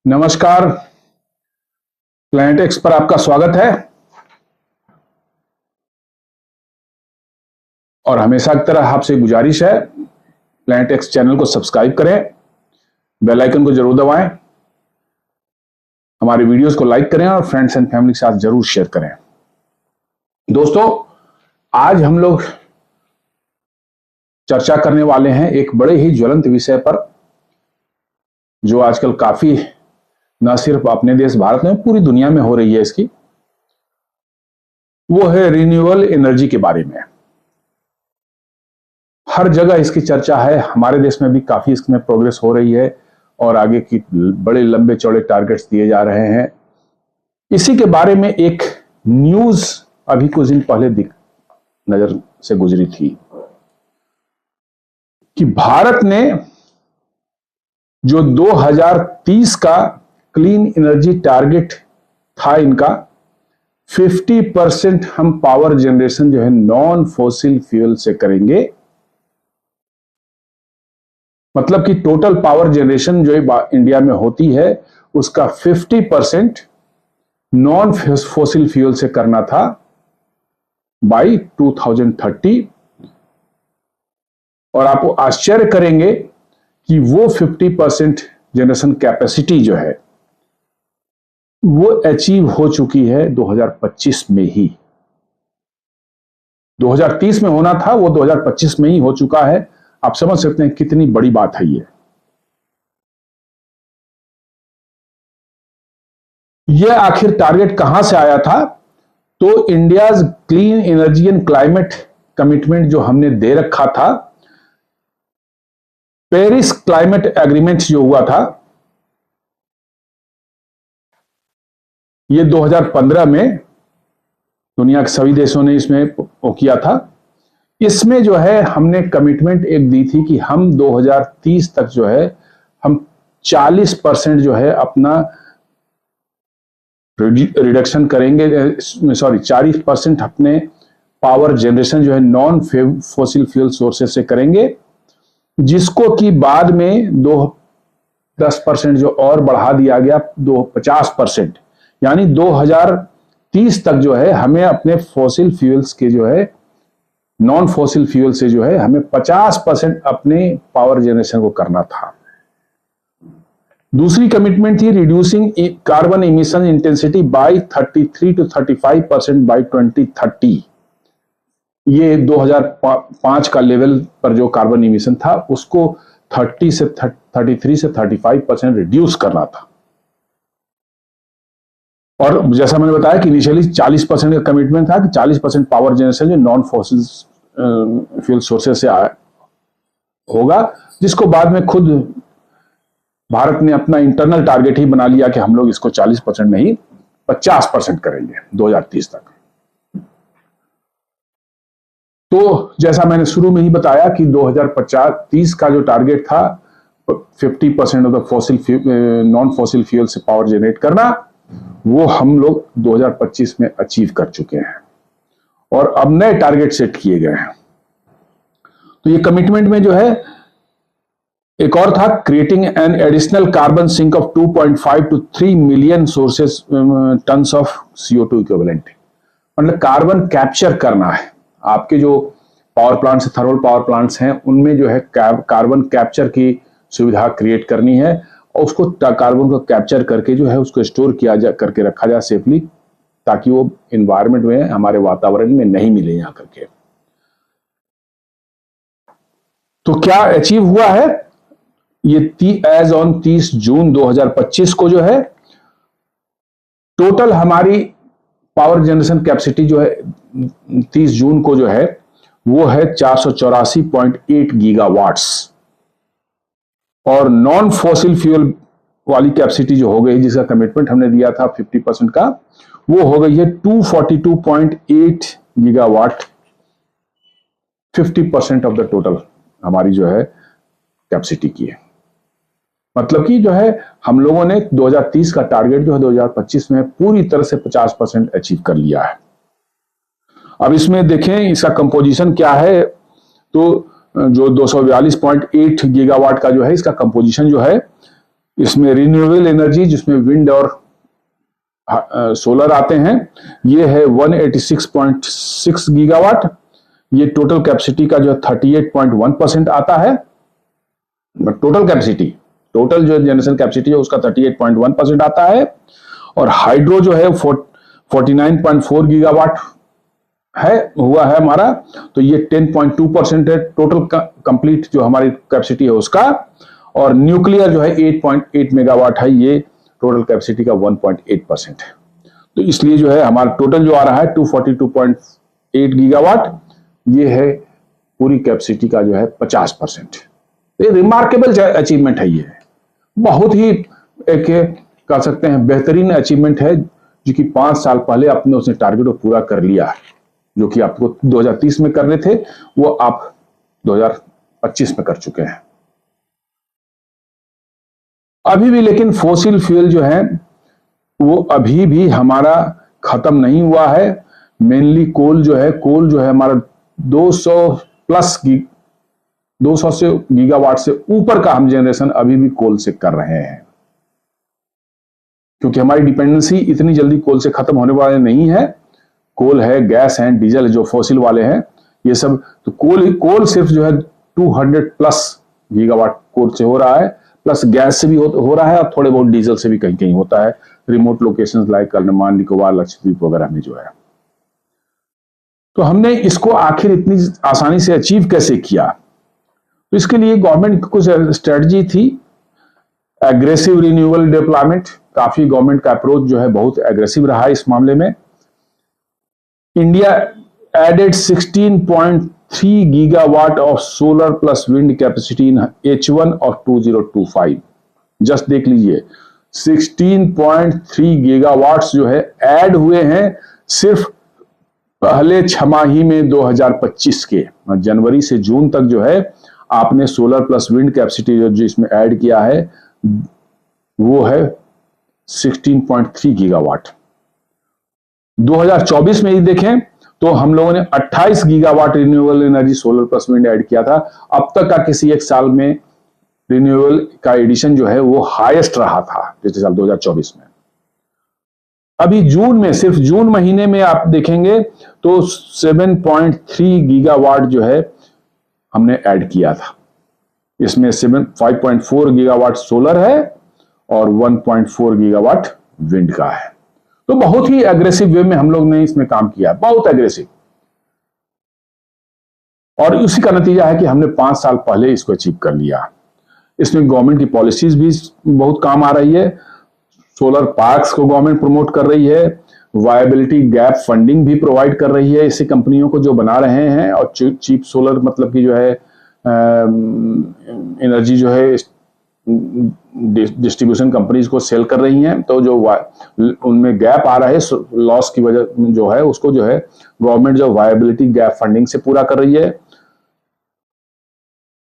नमस्कार। Planet x पर आपका स्वागत है और हमेशा की तरह आपसे गुजारिश है, प्लैनेट एक्स चैनल को सब्सक्राइब करें, बेल आइकन को जरूर दबाएं, हमारे वीडियोस को लाइक करें और फ्रेंड्स एंड फैमिली के साथ जरूर शेयर करें। दोस्तों, आज हम लोग चर्चा करने वाले हैं एक बड़े ही ज्वलंत विषय पर, जो आजकल काफी न सिर्फ अपने देश भारत में पूरी दुनिया में हो रही है। इसकी वो है रिन्यूएबल एनर्जी के बारे में। हर जगह इसकी चर्चा है, हमारे देश में भी काफी इसमें प्रोग्रेस हो रही है और आगे की बड़े लंबे चौड़े टारगेट्स दिए जा रहे हैं। इसी के बारे में एक न्यूज अभी कुछ दिन पहले नजर से गुजरी थी कि भारत ने जो 2030 का क्लीन एनर्जी टारगेट था इनका, 50% हम पावर जनरेशन जो है नॉन फॉसिल फ्यूल से करेंगे। मतलब कि टोटल पावर जनरेशन जो इंडिया में होती है उसका 50% नॉन फॉसिल फ्यूल से करना था बाय 2030। और आप आश्चर्य करेंगे कि वो 50% जनरेशन कैपेसिटी जो है वो अचीव हो चुकी है 2025 में ही। 2030 में होना था, वो 2025 में ही हो चुका है। आप समझ सकते हैं कितनी बड़ी बात है ये। ये आखिर टारगेट कहां से आया था? तो India's clean energy and climate commitment जो हमने दे रखा था, पेरिस क्लाइमेट एग्रीमेंट जो हुआ था, ये 2015 में दुनिया के सभी देशों ने इसमें वो किया था। इसमें जो है हमने कमिटमेंट एक दी थी कि हम 2030 तक जो है हम 40% जो है अपना रिडक्शन करेंगे, 40% अपने पावर जनरेशन जो है नॉन फॉसिल फ्यूल सोर्सेस से करेंगे, जिसको कि बाद में 10% जो और बढ़ा दिया गया 50%। यानी 2030 तक जो है हमें अपने फॉसिल फ्यूल्स के जो है नॉन फॉसिल फ्यूल से जो है हमें 50% अपने पावर जनरेशन को करना था। दूसरी कमिटमेंट थी reducing carbon emission intensity by 33 to 35% by 2030। ये 2005 का लेवल पर जो कार्बन इमिशन था उसको 33 से 35% रिड्यूस करना था। और जैसा मैंने बताया कि इनिशियली 40% का कमिटमेंट था कि 40% पावर जनरेशन जो नॉन फॉसिल फ्यूल सोर्सेस से होगा, जिसको बाद में खुद भारत ने अपना इंटरनल टारगेट ही बना लिया कि हम लोग इसको 40% नहीं 50% करेंगे 2030 तक। तो जैसा मैंने शुरू में ही बताया कि 2030 का जो टारगेट था 50% of the fossil non fossil fuel से पावर जनरेट करना, वो हम लोग 2025 में अचीव कर चुके हैं और अब नए टारगेट सेट किए गए हैं। तो ये कमिटमेंट में जो है एक और था, creating an additional carbon sink of 2.5 to 3 million sources tons of CO2 equivalent. मतलब कार्बन कैप्चर करना है। आपके जो power plants, thermal power plants हैं, उनमें जो है कार्बन कैप्चर की सुविधा क्रिएट करनी है और उसको कार्बन को कैप्चर करके जो है उसको स्टोर किया जा करके रखा जाए सेफली, ताकि वो एनवायरनमेंट में, हमारे वातावरण में नहीं मिले यहां करके। तो क्या अचीव हुआ है? ये एज ऑन 30 जून 2025 को जो है टोटल हमारी पावर जनरेशन कैपेसिटी जो है 30 जून को जो है वो है 484.8 गीगावाट्स। और नॉन फॉसिल फ्यूल वाली कैपेसिटी जो हो गई, जिसका कमिटमेंट हमने दिया था 50% का, वो हो गई है 242.8 गीगावाट। 50% ऑफ द टोटल हमारी जो है कैपेसिटी की है। मतलब कि जो है हम लोगों ने 2030 का टारगेट जो है 2025 में पूरी तरह से 50% अचीव कर लिया है। अब इसमें देखें इसका कंपोजिशन क्या है। तो जो 242.8 गीगावाट का जो है इसका कंपोजिशन जो है इसमें रिन्यूएबल एनर्जी जिसमें विंड और सोलर आते हैं, ये है 186.6 गीगावाट। ये टोटल कैपेसिटी का जो 38.1% आता है। टोटल कैपेसिटी, टोटल जो जनरेशन कैपेसिटी है उसका 38.1% आता है। और हाइड्रो जो है 49.4 गीगावाट है, हुआ है हमारा, तो ये 10.2% है टोटल कंप्लीट जो हमारी कैपेसिटी है उसका। और न्यूक्लियर जो है 8.8 मेगावाट है, ये टोटल कैपेसिटी का 1.8% है। तो इसलिए जो है हमारा टोटल जो आ रहा है 242.8 गीगावाट, ये है पूरी कैपेसिटी का जो है 50%। ये रिमार्केबल अचीवमेंट है, ये बहुत ही एक कह सकते हैं बेहतरीन अचीवमेंट है, जो कि 5 साल पहले आपने उसने टारगेट को पूरा कर लिया, जो कि आपको 2030 में करने थे वो आप 2025 में कर चुके हैं। अभी भी लेकिन फोसिल फ्यूल जो है वो अभी भी हमारा खत्म नहीं हुआ है। मेनली कोल जो है हमारा 200 से गीगावाट से ऊपर का हम जनरेशन अभी भी कोल से कर रहे हैं, क्योंकि हमारी डिपेंडेंसी इतनी जल्दी कोल से खत्म होने वाले नहीं है। कोल है, गैस है, डीजल है, जो फॉसिल वाले हैं ये सब। तो कोल सिर्फ जो है 200 प्लस गीगावाट कोल से हो रहा है, प्लस गैस से भी हो रहा है, और थोड़े बहुत डीजल से भी कहीं कहीं होता है, remote locations like Andaman Nicobar, Lakshadweep वगैरह में जो है। तो हमने इसको आखिर इतनी आसानी से अचीव कैसे किया? तो इसके लिए गवर्नमेंट की कुछ स्ट्रेटजी थी। एग्रेसिव रिन्यूएबल डिप्लॉयमेंट, काफी गवर्नमेंट का अप्रोच जो है बहुत एग्रेसिव रहा है इस मामले में। India added 16.3 gigawatt of solar plus wind capacity in H1 of 2025। Just देख लीजिए, 16.3 गीगावाट्स जो है ऐड हुए हैं सिर्फ पहले छमाही में 2025 के जनवरी से जून तक जो है आपने सोलर प्लस विंड कैपेसिटी जो इसमें ऐड किया है वो है 16.3 गीगावाट। 2024 में ही देखें तो हम लोगों ने 28 gigawatt renewable energy solar plus wind add किया था। अब तक का किसी एक साल में रिन्यूएबल का एडिशन जो है वो हाईएस्ट रहा था पिछले साल 2024 में। अभी जून में, सिर्फ जून महीने में आप देखेंगे तो 7.3 गीगावाट जो है हमने ऐड किया था। इसमें 5.4 गीगावाट सोलर है और 1.4 गीगावाट विंड का है। तो बहुत ही एग्रेसिव वे में हम लोग ने इसमें काम किया, बहुत एग्रेसिव। और उसी का नतीजा है कि हमने 5 साल पहले इसको अचीव कर लिया। इसमें गवर्नमेंट की पॉलिसीज भी बहुत काम आ रही है। सोलर पार्क्स को गवर्नमेंट प्रमोट कर रही है, वायबिलिटी गैप फंडिंग भी प्रोवाइड कर रही है ऐसी कंपनियों को जो बना रहे हैं, और चीप सोलर मतलब कि जो है एनर्जी जो है डिस्ट्रीब्यूशन कंपनीज को सेल कर रही हैं। तो जो उनमें गैप आ रहा है लॉस की वजह जो है उसको जो है गवर्नमेंट जो वायबिलिटी गैप फंडिंग से पूरा कर रही है।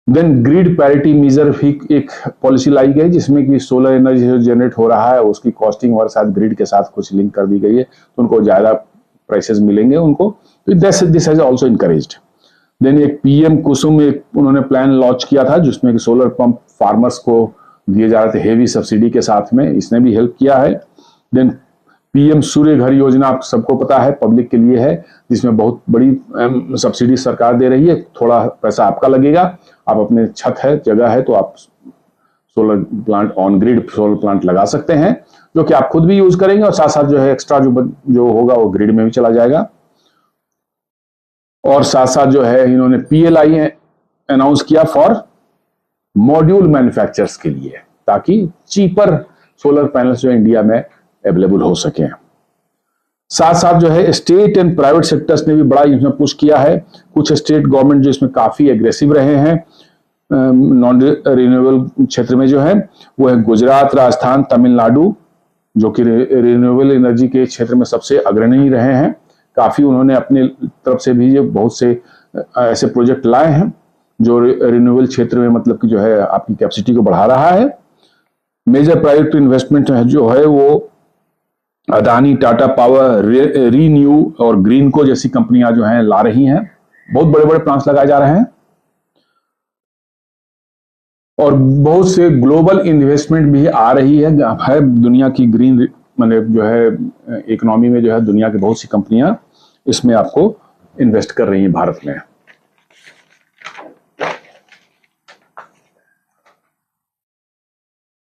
देन ग्रिड पैरिटी मेजर भी एक पॉलिसी लाई गई जिसमें कि सोलर एनर्जी जो जनरेट हो रहा है उसकी कॉस्टिंग और साथ ग्रिड के साथ कुछ लिंक कर दी गई है, तो उनको ज्यादा प्राइसेस मिलेंगे उनको। तो this has also encouraged. Then एक पीएम कुसुम एक उन्होंने प्लान लॉन्च किया था जिसमें कि सोलर पंप फार्मर्स को दिए जा रहे थे हेवी सब्सिडी के साथ में, इसने भी हेल्प किया है। देन पीएम सूर्य घर योजना आप सबको पता है पब्लिक के लिए है, जिसमें बहुत बड़ी सब्सिडी सरकार दे रही है। थोड़ा पैसा आपका लगेगा, आप अपने छत है जगह है तो आप solar plant on grid solar plant लगा सकते हैं, जो कि आप खुद भी यूज करेंगे और साथ साथ जो है एक्स्ट्रा जो होगा वो ग्रिड में भी चला जाएगा। और साथ साथ जो है इन्होंने पीएलआई अनाउंस किया फॉर मॉड्यूल मैन्युफैक्चरर्स के लिए, ताकि चीपर सोलर पैनल्स जो इंडिया में अवेलेबल हो सके। साथ साथ जो है स्टेट एंड प्राइवेट सेक्टर्स ने भी बड़ा इसमें पुश किया है। कुछ स्टेट गवर्नमेंट जो इसमें काफी एग्रेसिव रहे हैं नॉन रिन्यूएबल क्षेत्र में जो है वो है गुजरात, राजस्थान, तमिलनाडु, जो कि रिन्यूएबल एनर्जी के क्षेत्र में सबसे अग्रणी रहे हैं। काफी उन्होंने अपने तरफ से भी बहुत से ऐसे प्रोजेक्ट लाए हैं जो रिन्यूएबल क्षेत्र में मतलब कि जो है आपकी कैपेसिटी को बढ़ा रहा है। मेजर प्राइवेट इन्वेस्टमेंट जो है वो अदानी, टाटा पावर, रीन्यू और ग्रीनको जैसी कंपनियां जो हैं ला रही हैं। बहुत बड़े बड़े प्लांट्स लगाए जा रहे हैं। और बहुत से ग्लोबल इन्वेस्टमेंट भी आ रही है दुनिया की ग्रीन मतलब जो है इकोनॉमी में जो है दुनिया की बहुत सी कंपनियां इसमें आपको इन्वेस्ट कर रही हैं भारत में।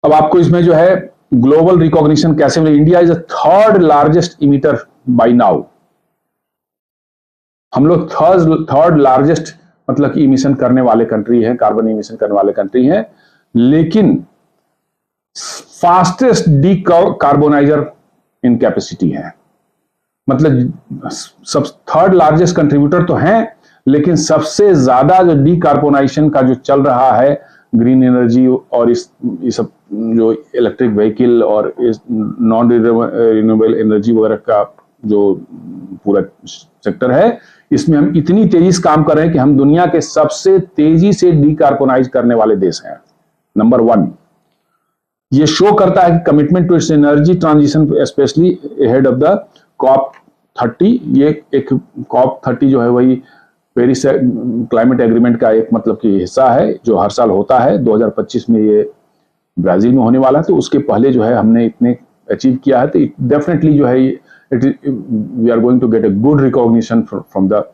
अब आपको इसमें जो है ग्लोबल रिकॉग्निशन कैसे मिले। India is the third largest emitter by now. हम लोग थर्ड लार्जेस्ट मतलब कि इमिशन करने वाले कंट्री हैं, कार्बन इमिशन करने वाले कंट्री हैं, लेकिन फास्टेस्ट डी कार्बोनाइजर इन कैपेसिटी है। मतलब सब थर्ड लार्जेस्ट कंट्रीब्यूटर तो हैं, लेकिन सबसे ज्यादा जो डीकार्बोनाइजेशन का जो चल रहा है ग्रीन एनर्जी और इस सब जो इलेक्ट्रिक व्हीकल और इस नॉन रिन्यूएबल एनर्जी वगैरह का जो पूरा सेक्टर है, इसमें हम इतनी तेजी से काम कर रहे हैं कि हम दुनिया के सबसे तेजी से डीकार्बोनाइज करने वाले देश हैं, नंबर 1। ये शो करता है कि commitment to its energy transition specially ahead of the COP30। ये एक COP30 जो है वही पेरिस क्लाइमेट एग्रीमेंट का एक मतलब कि हिस्सा है जो हर साल होता है। 2025 में ये ब्राजील में होने वाला है, तो उसके पहले जो है हमने इतने अचीव किया है, तो डेफिनेटली जो है we are going to get a good recognition from the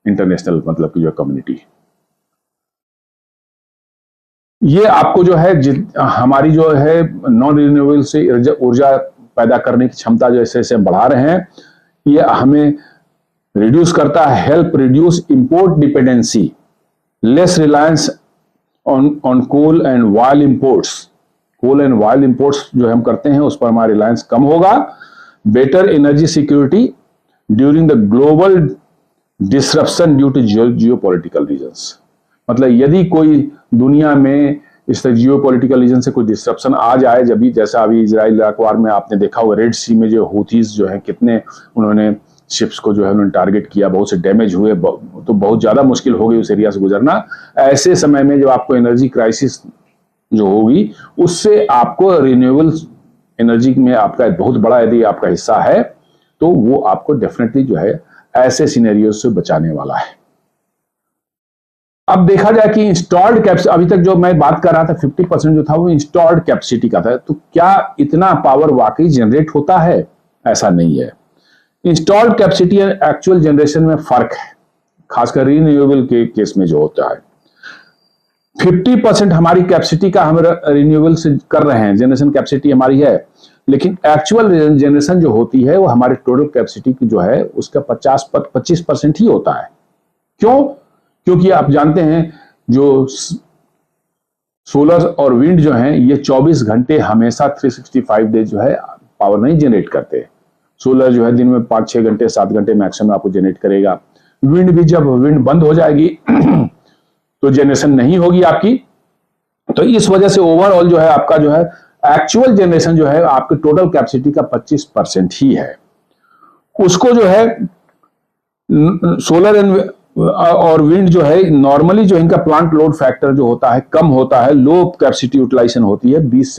international मतलब की जो कम्युनिटी। ये आपको जो है हमारी जो है नॉन रिन्यूएबल से ऊर्जा पैदा करने की क्षमता जैसे जैसे बढ़ा रहे हैं, ये हमें रिड्यूस करता है, help reduce import dependency, less reliance on coal and oil imports. Coal and oil imports जो हम करते हैं उस पर हमारा रिलायंस कम होगा। Better energy security during the global disruption due to geopolitical reasons. मतलब यदि कोई दुनिया में इस तरह जियोपॉलिटिकल रीजन से कोई डिसरप्शन आ जाए, जब भी जैसा अभी इजराइल अखबार में आपने देखा होगा रेड सी में जो हूथीज जो है कितने उन्होंने शिप्स को जो है उन्होंने टारगेट किया, बहुत से डैमेज हुए, तो बहुत ज्यादा मुश्किल हो गई उस एरिया से गुजरना। ऐसे समय में जब आपको एनर्जी क्राइसिस जो होगी, उससे आपको रिन्यूएबल एनर्जी में आपका बहुत बड़ा यदि आपका हिस्सा है, तो वो आपको डेफिनेटली जो है ऐसे सिनेरियो से बचाने वाला है। अब देखा जाए कि इंस्टॉल्ड कैपेसिटी, अभी तक जो मैं बात कर रहा था 50% जो था वो इंस्टॉल्ड कैपेसिटी का था, तो क्या इतना पावर वाकई जनरेट होता है? ऐसा नहीं है। Installed capacity and actual generation में फर्क है, खासकर रिन्यूएबल के केस में जो होता है। 50% हमारी कैपेसिटी का हम रिन्यूएबल से कर रहे हैं, जनरेशन कैपेसिटी हमारी है, लेकिन एक्चुअल जनरेशन जो होती है वो हमारे टोटल कैपेसिटी की जो है उसका 25% ही होता है। क्यों? क्योंकि आप जानते हैं जो सोलर और विंड जो हैं ये 24 घंटे हमेशा 365 डेज जो है पावर नहीं जनरेट करते। सोलर जो है दिन में 5-6 घंटे 7 घंटे मैक्सिमम आपको जनरेट करेगा। विंड भी जब विंड बंद हो जाएगी तो जनरेशन नहीं होगी आपकी। तो इस वजह से ओवरऑल जो है आपका जो है एक्चुअल जनरेशन जो है आपके टोटल कैपेसिटी का 25% ही है। उसको जो है सोलर और विंड जो है नॉर्मली जो इनका प्लांट लोड फैक्टर जो होता है कम होता है, लो कैपेसिटी यूटिलाइजेशन होती है 20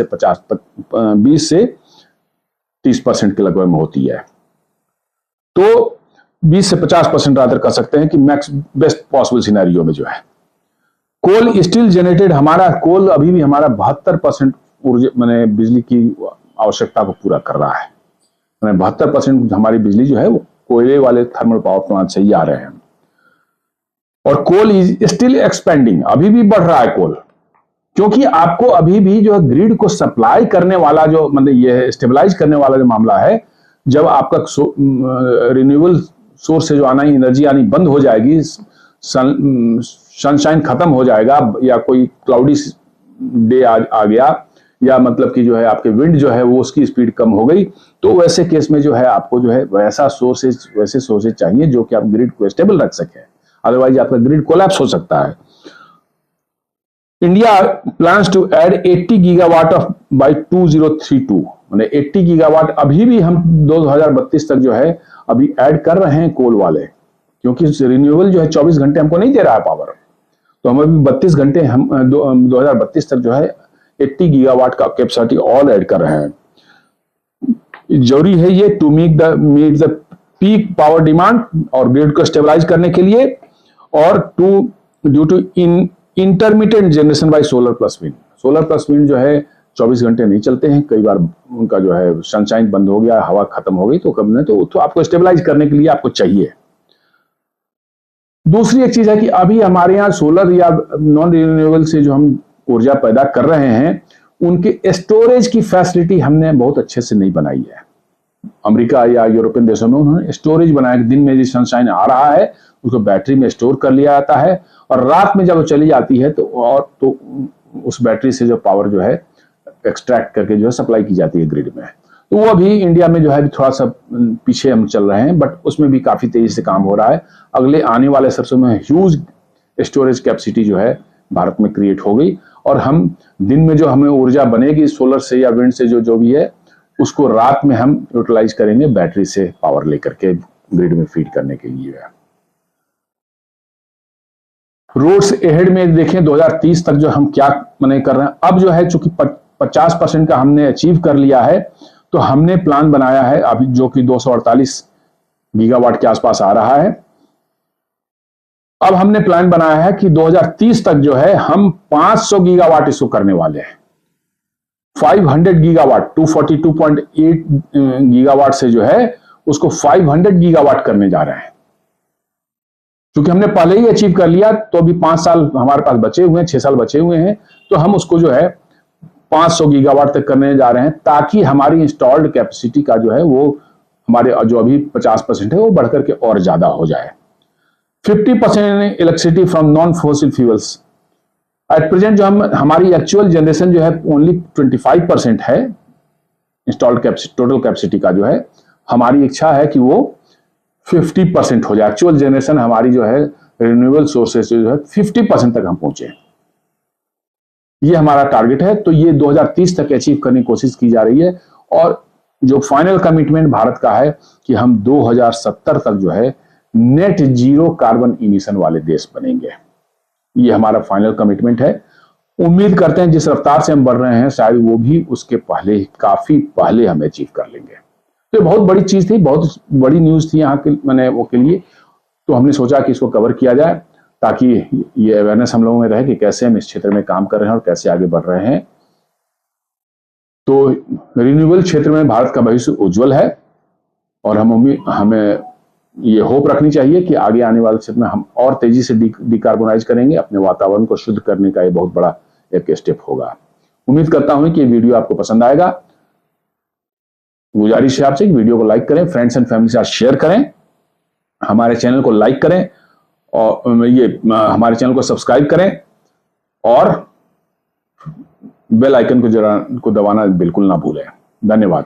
से 30% के लगभग में होती है। तो 20 से 50% रादर कर सकते हैं कि मैक्स बेस्ट पॉसिबल सिनेरियो में जो है। कोल स्टिल जनरेटेड, हमारा कोल अभी भी हमारा 72% ऊर्जा मैंने बिजली की आवश्यकता को पूरा कर रहा है। 72% हमारी बिजली जो है वो कोयले वाले थर्मल पावर प्लांट से ही आ रहे हैं। और कोल इज स्टिल एक्सपेंडिंग, अभी भी बढ़ रहा है कोल, क्योंकि आपको अभी भी जो ग्रिड को सप्लाई करने वाला जो मतलब ये स्टेबलाइज करने वाला जो मामला है, जब आपका रिन्यूएबल सोर्स से जो आना एनर्जी आनी बंद हो जाएगी, सनशाइन खत्म हो जाएगा या कोई क्लाउडी डे आ गया, या मतलब कि जो है आपके विंड जो है वो उसकी स्पीड कम हो गई, तो वैसे केस में जो है आपको जो है वैसे सोर्सेज चाहिए जो कि आप ग्रिड को स्टेबल रख सके, अदरवाइज आपका ग्रिड कोलैप्स हो सकता है। India plans to add 80 gigawatt of by 2032, मतलब 80 गीगावाट अभी भी हम 2032 तक जो है अभी ऐड कर रहे हैं कोल वाले, क्योंकि रिन्यूएबल जो है 24 घंटे हमको नहीं दे रहा है पावर, तो हम अभी 32 घंटे हम 2032 तक जो है 80 गीगावाट का कैपेसिटी ऑल ऐड कर रहे हैं। जरूरी है ये to meet the peak power demand और ग्रिड को स्टेबलाइज करने के लिए, और due to intermediate generation by solar plus wind. Solar plus wind जो है 24 घंटे नहीं चलते हैं, कई बार उनका जो है सनशाइन बंद हो गया, हवा खत्म हो गई, तो कब नहीं तो आपको स्टेबलाइज करने के लिए आपको चाहिए। दूसरी एक चीज है कि अभी हमारे यहाँ सोलर या नॉन रिन्यूएबल से जो हम ऊर्जा पैदा कर रहे हैं, उनके स्टोरेज की फैसिलिटी हमने बहुत अच्छे से नहीं बनाई है। अमेरिका या यूरोपियन देशों में उन्होंने स्टोरेज बनाया कि दिन में जो सनशाइन आ रहा है उसको बैटरी में स्टोर कर लिया जाता है, और रात में जब वो चली जाती है तो उस बैटरी से जो पावर जो है एक्सट्रैक्ट करके जो है सप्लाई की जाती है ग्रिड में। तो वो अभी इंडिया में जो है थोड़ा सा पीछे हम चल रहे हैं, बट उसमें भी काफी तेजी से काम हो रहा है। अगले आने वाले वर्षों में ह्यूज स्टोरेज कैपेसिटी जो है भारत में क्रिएट हो गई, और हम दिन में जो हमें ऊर्जा बनेगी सोलर से या विंड से जो भी है, उसको रात में हम यूटिलाइज करेंगे बैटरी से पावर लेकर के ग्रिड में फीड करने के लिए। रोड्स एहेड में देखें 2030 तक जो हम क्या मने कर रहे हैं, अब जो है चूंकि 50% का हमने अचीव कर लिया है, तो हमने प्लान बनाया है अभी जो कि 248 गीगावाट के आसपास आ रहा है। अब हमने प्लान बनाया है कि 2030 तक जो है हम 500 गीगावाट इसको करने वाले हैं। 500 गीगावाट 242.8 गीगावाट से जो है उसको 500 गीगावाट करने जा रहे हैं। क्योंकि हमने पहले ही अचीव कर लिया, तो अभी 5 साल हमारे पास बचे हुए हैं, 6 साल बचे हुए हैं, तो हम उसको जो है 500 गीगावाट तक करने जा रहे हैं, ताकि हमारी इंस्टॉल्ड कैपेसिटी का जो है वो हमारे जो अभी 50% है वो बढ़कर के और ज्यादा हो जाए। 50% electricity from non fossil fuels. At present जो हमारी एक्चुअल जनरेशन जो है ओनली 25% है इंस्टॉल्ड कैपेसिटी, टोटल कैपेसिटी का जो है। हमारी इच्छा है कि वो 50% हो जाए। एक्चुअल जनरेशन हमारी जो है रिन्यूएबल सोर्सेज जो है 50% तक हम पहुंचे, ये हमारा टारगेट है। तो ये 2030 तक अचीव करने की कोशिश की जा रही है, और जो फाइनल कमिटमेंट भारत का है कि हम 2070 तक जो है नेट जीरो कार्बन इमिशन वाले देश बनेंगे। ये हमारा फाइनल कमिटमेंट है। उम्मीद करते हैं जिस रफ्तार से हम बढ़ रहे हैं, शायद वो भी उसके पहले, काफी पहले हम अचीव कर लेंगे। तो ये बहुत बड़ी चीज थी, बहुत बड़ी न्यूज थी यहाँ के मैंने वो के लिए, तो हमने सोचा कि इसको कवर किया जाए, ताकि ये अवेयरनेस हम लोगों में रहे कि कैसे हम इस क्षेत्र में काम कर रहे हैं और कैसे आगे बढ़ रहे हैं। तो रिन्यूएबल क्षेत्र में भारत का भविष्य उज्जवल है, और हमें ये होप रखनी चाहिए कि आगे आने वाले क्षेत्र में हम और तेजी से डिकार्बोनाइज करेंगे, अपने वातावरण को शुद्ध करने का ये बहुत बड़ा एक स्टेप होगा। उम्मीद करता हूं कि ये वीडियो आपको पसंद आएगा। गुजारिश है आपसे कि वीडियो को लाइक करें, फ्रेंड्स एंड फैमिली के साथ शेयर करें, हमारे चैनल को लाइक करें, और ये हमारे चैनल को सब्सक्राइब करें, और बेल आइकन को दबाना बिल्कुल ना भूलें। धन्यवाद।